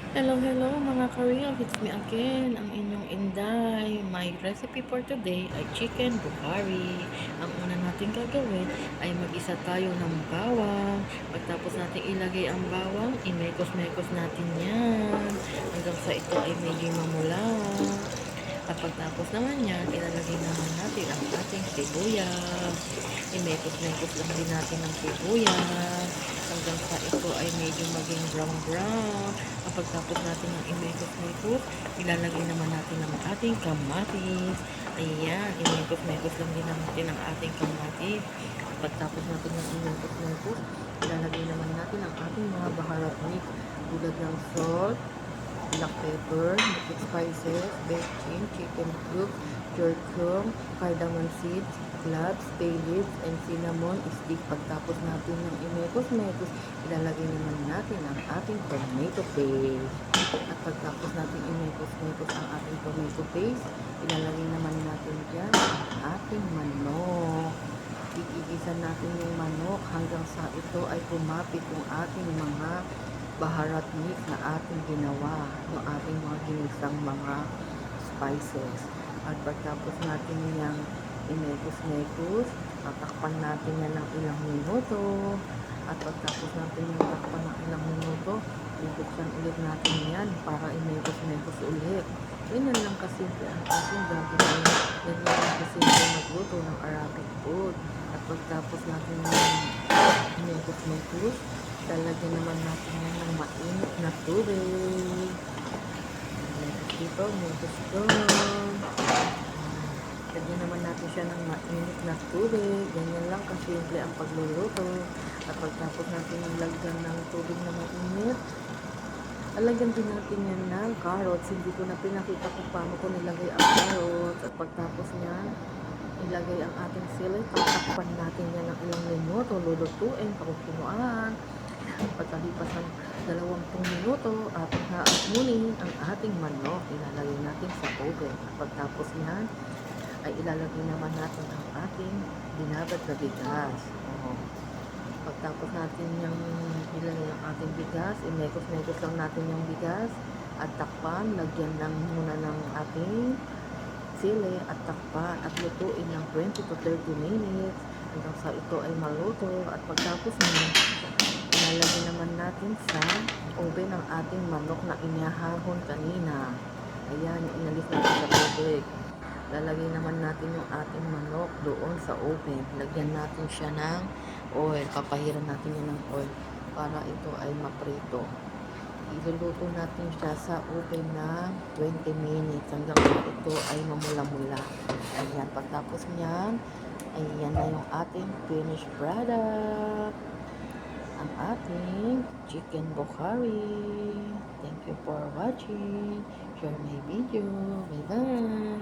Hello, hello mga ka-real. It's me again, ang inyong Inday. My recipe for today ay chicken bukhari. Ang una natin gagawin ay mag-isa tayo ng bawang. Pagtapos natin ilagay ang bawang, imekos-mekos natin yan. Hanggang sa ito ay medyo mamula. At pagtapos naman yan, ilalagay naman natin ang ating sibuyas. Imekos-mekos lang din natin ang sibuyas hanggang sa ito ay medyo maging brown. At pagtapos natin ng imekos-mekos, ilalagay naman natin ang ating kamatis. Ayan, imekos-mekos lang din natin ang ating kamatis. At pagtapos natin ng imekos-mekos, ilalagay naman natin ang ating mga baharat mix tulad ng salt, black pepper, liquid spices, bechin, chicken cubes, curcum, cardamom seeds, cloves, bay leaves, and cinnamon stick. Pagtapos natin ng imekos-mekos, ilalagay naman natin ang ating tomato paste. At pagtapos natin imekos-mekos ang ating tomato paste, ilalagay naman natin dyan ang ating manok. Igigisa natin yung manok hanggang sa ito ay kumapit yung ating mga baharat mix na ating ginawa, yung ating mga ginisang mga spices. At pagtapos natin yung imekos-mekos, tatakpan natin yan ng ilang minuto. At pagtapos natin yung takpan ng ilang minuto, bubuksan ulit natin yan para imekos-mekos ulit. Ganyan lang kasimple ang ating gagawin. Ganyan lang kasimple magluto ng Arabic food. At pagtapos natin yung imekos-mekos, lalagyan naman natin yan ng mainit na tubig. Dito, mekos doon. Lagyan naman natin siya ng mainit na tubig. Ganyan lang kasimple ang pagluluto. At pagtapos natin yung lagyan ng tubig na mainit, alagyan din natin yan ng carrots. Hindi ko na pinakita kung paano ko nilagay ang carrots. At pagtapos niyan, ilagay ang ating sili. Tatakpan natin yan ng ilang minuto. Lulutuin, pakukunuan. Pagkalipas ng 20 minuto, ating hamunin ang ating manok. Ilalagay natin sa oven. At pagtapos niyan, ay ilalagay naman natin ang ating binabad na bigas. Pagtapos natin yung ilagay ang ating bigas, imekos-mekos lang natin yung bigas at takpan, lagyan lang muna ng ating sili at takpan at lutuin ng 20 to 30 minutes hanggang sa ito ay maluto. At pagtapos naman, ilalagay naman natin sa oven ang ating manok na inihahon kanina. Ayan, inalis natin sa tubig. Lalagay naman natin yung ating manok doon sa oven. Lagyan natin siya ng oil. Papahiran natin yun ng oil para ito ay maprito. Iluluto natin siya sa oven na 20 minutes hanggang sa ito ay mamula-mula. Ayan, pagtapos niyan, ayan na yung ating finished product. Ang ating chicken bukhari. Thank you for watching. Share my video. Bye-bye.